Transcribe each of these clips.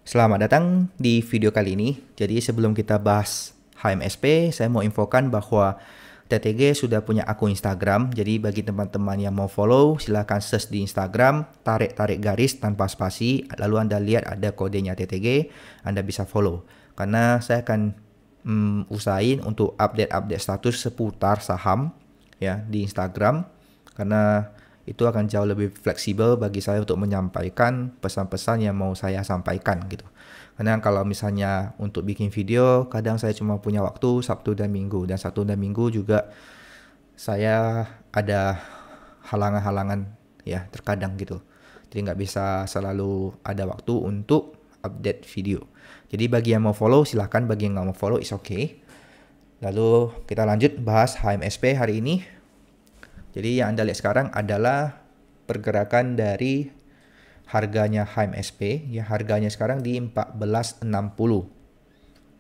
Selamat datang di video kali ini. Jadi sebelum kita bahas HMSP, saya mau infokan bahwa TTG sudah punya akun Instagram. Jadi bagi teman-teman yang mau follow, silahkan search di Instagram, tarik garis tanpa spasi, lalu Anda lihat ada kodenya TTG, Anda bisa follow. Karena saya akan usahain untuk update status seputar saham ya di Instagram, karena itu akan jauh lebih fleksibel bagi saya untuk menyampaikan pesan-pesan yang mau saya sampaikan gitu. Karena kalau misalnya untuk bikin video, kadang saya cuma punya waktu Sabtu dan Minggu. Dan Sabtu dan Minggu juga saya ada halangan-halangan ya terkadang gitu. Jadi nggak bisa selalu ada waktu untuk update video. Jadi bagi yang mau follow silahkan, bagi yang nggak mau follow is okay. Lalu kita lanjut bahas HMSP hari ini. Jadi yang Anda lihat sekarang adalah pergerakan dari harganya HMSP. Ya, harganya sekarang di 1460.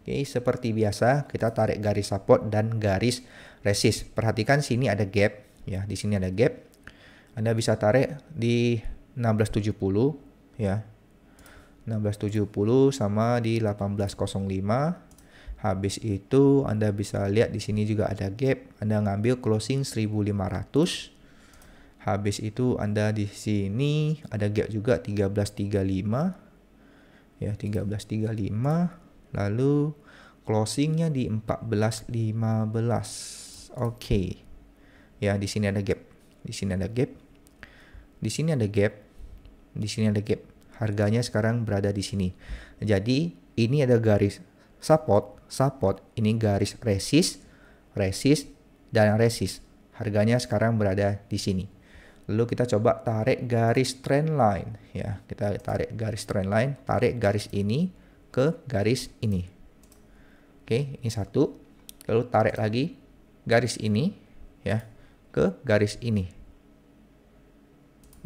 Oke, seperti biasa kita tarik garis support dan garis resist. Perhatikan sini ada gap, ya, di sini ada gap. Anda bisa tarik di 1670, ya. 1670 sama di 1805. Habis itu Anda bisa lihat di sini juga ada gap. Anda ngambil closing 1500. Habis itu Anda di sini ada gap juga 1335. Ya, 1335. Lalu closingnya di 1415. Oke. Ya, di sini ada gap. Di sini ada gap. Di sini ada gap. Di sini ada gap. Harganya sekarang berada di sini. Jadi, ini ada garis support, ini garis resist, dan resist. Harganya sekarang berada di sini. Lalu kita coba tarik garis trend line, ya. Kita tarik garis trend line, tarik garis ini ke garis ini. Oke, ini satu. Lalu tarik lagi garis ini, ya, ke garis ini.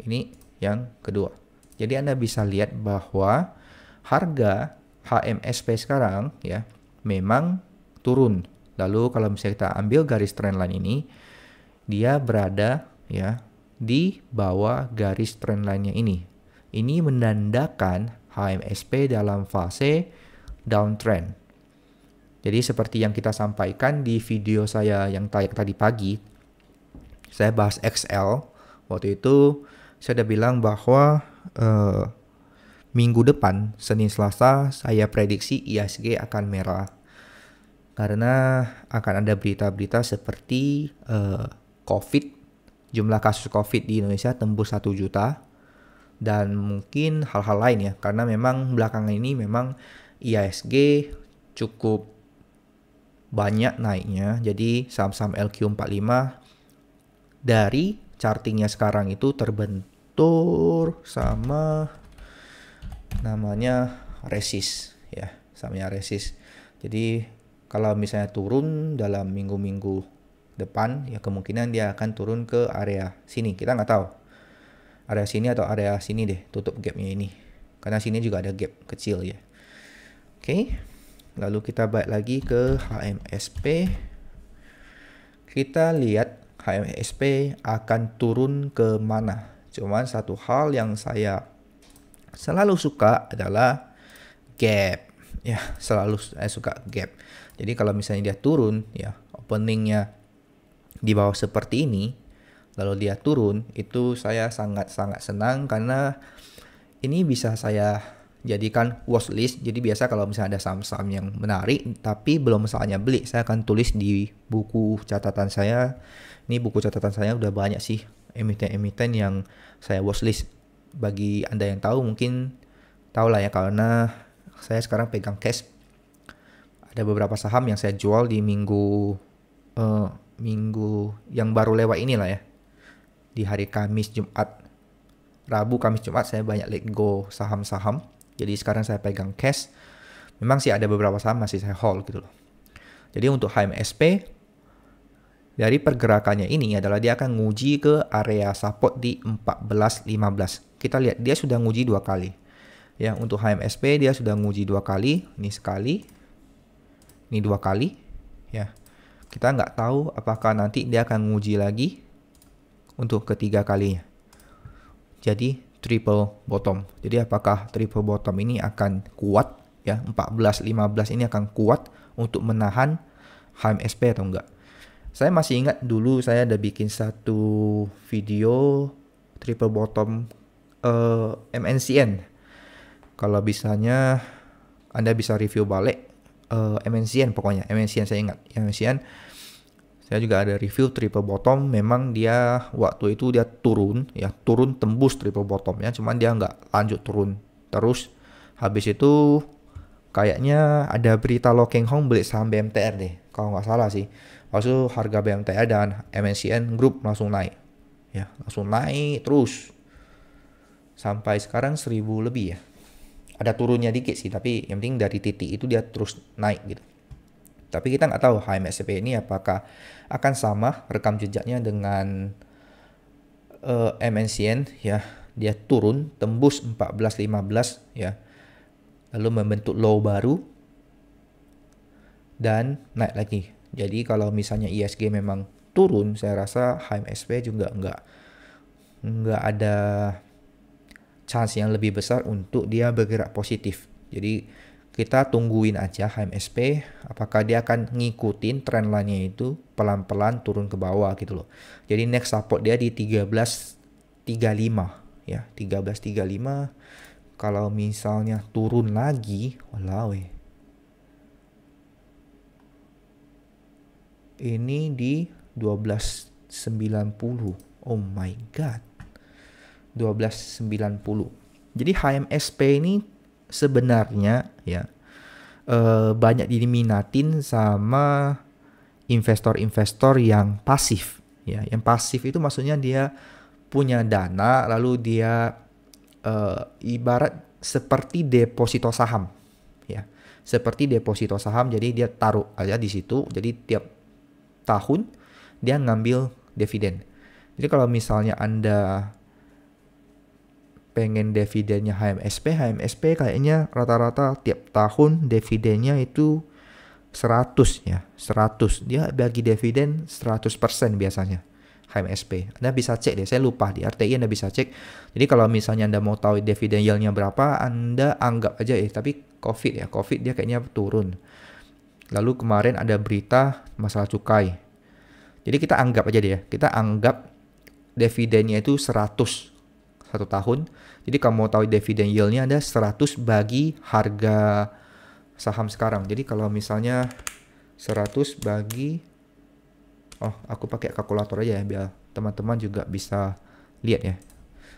Ini yang kedua. Jadi Anda bisa lihat bahwa harga HMSP sekarang ya memang turun. Lalu kalau misalnya kita ambil garis trendline ini, dia berada ya di bawah garis trendline-nya ini. Ini menandakan HMSP dalam fase downtrend. Jadi seperti yang kita sampaikan di video saya yang tadi pagi, saya bahas XL. Waktu itu saya udah bilang bahwa minggu depan, Senin Selasa, saya prediksi IHSG akan merah. Karena akan ada berita-berita seperti COVID, jumlah kasus COVID di Indonesia tembus 1 juta. Dan mungkin hal-hal lain ya. Karena memang belakangan ini memang IHSG cukup banyak naiknya. Jadi saham-saham LQ45 dari chartingnya sekarang itu terbentur sama namanya resist ya, sahamnya resist. Jadi kalau misalnya turun dalam minggu-minggu depan ya kemungkinan dia akan turun ke area sini. Kita nggak tahu area sini atau area sini deh, tutup gapnya ini. Karena sini juga ada gap kecil ya. Oke. Lalu kita balik lagi ke HMSP. Kita lihat HMSP akan turun ke mana. Cuman satu hal yang saya selalu suka adalah gap. Ya, selalu saya suka gap. Jadi kalau misalnya dia turun, ya openingnya di bawah seperti ini, lalu dia turun, itu saya sangat-sangat senang karena ini bisa saya jadikan watchlist. Jadi biasa kalau misalnya ada saham-saham yang menarik tapi belum saatnya beli, saya akan tulis di buku catatan saya. Ini buku catatan saya udah banyak sih emiten-emiten yang saya watchlist. Bagi Anda yang tahu mungkin tahu lah ya, karena saya sekarang pegang cash. Ada beberapa saham yang saya jual di minggu yang baru lewat inilah ya. Di hari Kamis, Jumat, Rabu, Kamis, Jumat saya banyak let go saham-saham. Jadi sekarang saya pegang cash. Memang sih ada beberapa saham masih saya hold gitu loh. Jadi untuk HMSP dari pergerakannya ini adalah dia akan nguji ke area support di 14.15. Kita lihat dia sudah nguji 2 kali. Ya, untuk HMSP dia sudah nguji 2 kali. Ini sekali. Ini 2 kali. Ya. Kita nggak tahu apakah nanti dia akan nguji lagi untuk ketiga kalinya. Jadi triple bottom. Jadi apakah triple bottom ini akan kuat ya, 14 15 ini akan kuat untuk menahan HMSP atau enggak. Saya masih ingat dulu saya ada bikin satu video triple bottom MNCN. Kalau bisanya Anda bisa review balik MNCN, pokoknya MNCN saya ingat. MNCN saya juga ada review triple bottom. Memang dia waktu itu dia turun ya, turun tembus triple bottom ya, cuman dia nggak lanjut turun terus. Habis itu kayaknya ada berita Lo Keng Hong beli saham BMTR deh, kalau nggak salah sih. Lalu harga BMTR dan MNCN Group langsung naik ya, langsung naik terus sampai sekarang 1000 lebih ya. Ada turunnya dikit sih, tapi yang penting dari titik itu dia terus naik gitu. Tapi kita nggak tahu HMSP ini apakah akan sama rekam jejaknya dengan MNCN ya. Dia turun tembus 14-15 ya, lalu membentuk low baru dan naik lagi. Jadi kalau misalnya ISG memang turun, saya rasa HMSP juga nggak ada chance yang lebih besar untuk dia bergerak positif. Jadi kita tungguin aja HMSP apakah dia akan ngikutin trend line-nya itu pelan-pelan turun ke bawah gitu loh. Jadi next support dia di 13.35 ya, 13.35. Kalau misalnya turun lagi, walau ini di 12.90. Oh my god. 12.90. Jadi HMSP ini sebenarnya ya banyak diminatin sama investor-investor yang pasif ya. Yang pasif itu maksudnya dia punya dana lalu dia ibarat seperti deposito saham ya. Seperti deposito saham, jadi dia taruh aja di situ. Jadi tiap tahun dia ngambil dividen. Jadi kalau misalnya Anda pengen dividennya HMSP kayaknya rata-rata tiap tahun dividennya itu 100 ya, 100. Dia bagi dividen 100% biasanya HMSP. Anda bisa cek deh, saya lupa di RTI Anda bisa cek. Jadi kalau misalnya Anda mau tahu dividen yield-nya berapa, Anda anggap aja tapi COVID dia kayaknya turun. Lalu kemarin ada berita masalah cukai. Jadi kita anggap aja deh ya, kita anggap dividennya itu 100 satu tahun. Jadi kalau mau tahu dividen yield-nya ada 100 bagi harga saham sekarang. Jadi kalau misalnya 100 bagi, aku pakai kalkulator aja ya biar teman-teman juga bisa lihat ya.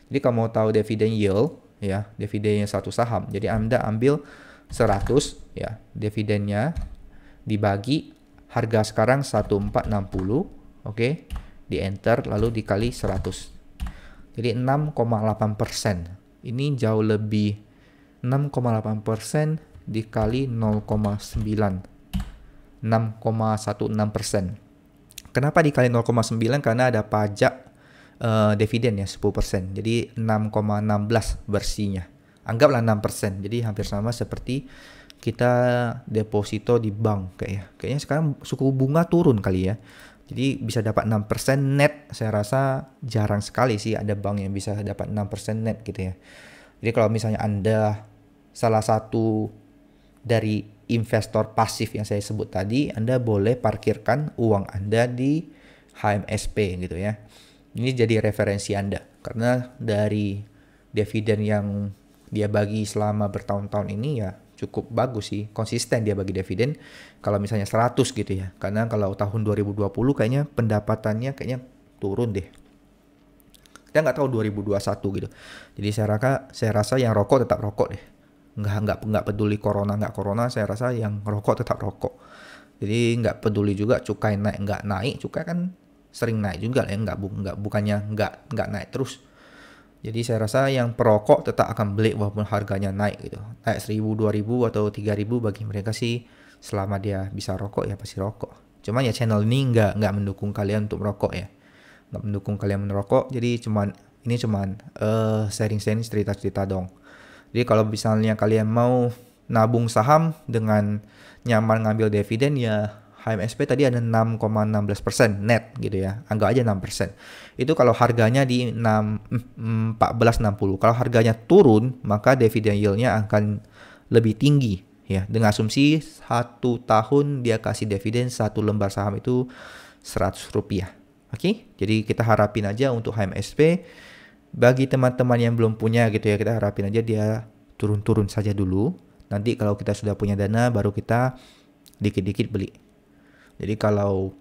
Jadi kalau mau tahu dividen yield ya, dividennya satu saham. Jadi Anda ambil 100 ya, dividennya dibagi harga sekarang 1460, oke? Di enter lalu dikali 100. Jadi 6,8%. Ini jauh lebih, 6,8% dikali 0,9. 6,16%. Kenapa dikali 0,9? Karena ada pajak dividen ya 10%. Jadi 6,16 bersihnya. Anggaplah 6%. Jadi hampir sama seperti kita deposito di bank kayaknya sekarang suku bunga turun kali ya. Jadi bisa dapat 6% net. Saya rasa jarang sekali sih ada bank yang bisa dapat 6% net gitu ya. Jadi kalau misalnya Anda salah satu dari investor pasif yang saya sebut tadi, Anda boleh parkirkan uang Anda di HMSP gitu ya. Ini jadi referensi Anda. Karena dari dividen yang dia bagi selama bertahun-tahun ini ya cukup bagus sih, konsisten dia bagi dividen kalau misalnya 100 gitu ya. Karena kalau tahun 2020 kayaknya pendapatannya kayaknya turun deh. Kita nggak tahu 2021 gitu. Jadi saya rasa yang rokok tetap rokok deh. Nggak peduli corona nggak corona, saya rasa yang rokok tetap rokok. Jadi nggak peduli juga cukai naik nggak naik, cukai kan sering naik juga ya, bukannya nggak naik terus. Jadi saya rasa yang perokok tetap akan beli walaupun harganya naik gitu. Naik 1000, 2000 atau 3000 bagi mereka sih selama dia bisa rokok ya pasti rokok. Cuman ya channel ini nggak mendukung kalian untuk merokok ya. Nggak mendukung kalian merokok. Jadi ini cuman sharing-sharing cerita-cerita dong. Jadi kalau misalnya kalian mau nabung saham dengan nyaman ngambil dividen ya HMSP tadi ada 6,16% net gitu ya. Anggap aja 6%. Itu kalau harganya di 14,60. Kalau harganya turun, maka dividend yield-nya akan lebih tinggi ya. Dengan asumsi 1 tahun dia kasih dividen 1 lembar saham itu Rp100. Oke? Jadi kita harapin aja untuk HMSP bagi teman-teman yang belum punya gitu ya, kita harapin aja dia turun-turun saja dulu. Nanti kalau kita sudah punya dana baru kita dikit-dikit beli. Jadi kalau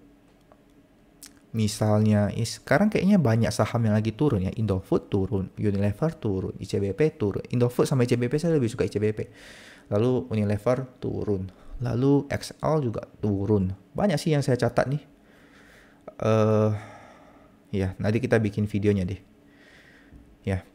misalnya sekarang kayaknya banyak saham yang lagi turun ya. Indofood turun, Unilever turun, ICBP turun. Indofood sama ICBP saya lebih suka ICBP. Lalu Unilever turun. Lalu XL juga turun. Banyak sih yang saya catat nih. Ya, nanti kita bikin videonya deh. Ya.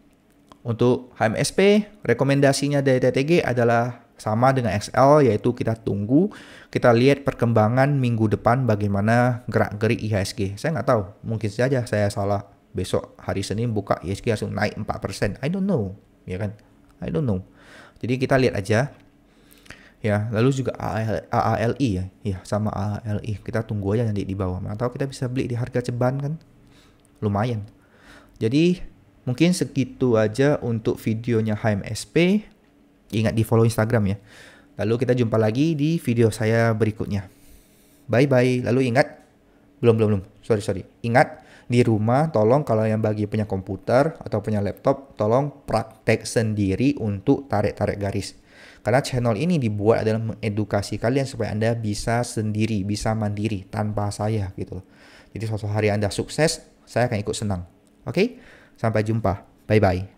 Untuk HMSP, rekomendasinya dari TTG adalah sama dengan XL, yaitu kita tunggu, kita lihat perkembangan minggu depan bagaimana gerak-gerik IHSG. Saya nggak tahu, mungkin saja saya salah. Besok hari Senin buka IHSG langsung naik 4%. I don't know, ya kan? I don't know. Jadi kita lihat aja. Ya, lalu juga AALI ya. Ya, sama AALI. Kita tunggu aja nanti di bawah. Mana tahu kita bisa beli di harga ceban kan? Lumayan. Jadi mungkin segitu aja untuk videonya HMSP. Ingat di follow Instagram ya. Lalu kita jumpa lagi di video saya berikutnya. Bye-bye. Lalu ingat, belum. Sorry. Ingat, di rumah tolong kalau yang bagi punya komputer atau punya laptop, tolong praktek sendiri untuk tarik-tarik garis. Karena channel ini dibuat adalah mengedukasi kalian supaya Anda bisa sendiri, bisa mandiri tanpa saya gitu. Jadi suatu hari Anda sukses, saya akan ikut senang. Oke? Sampai jumpa. Bye-bye.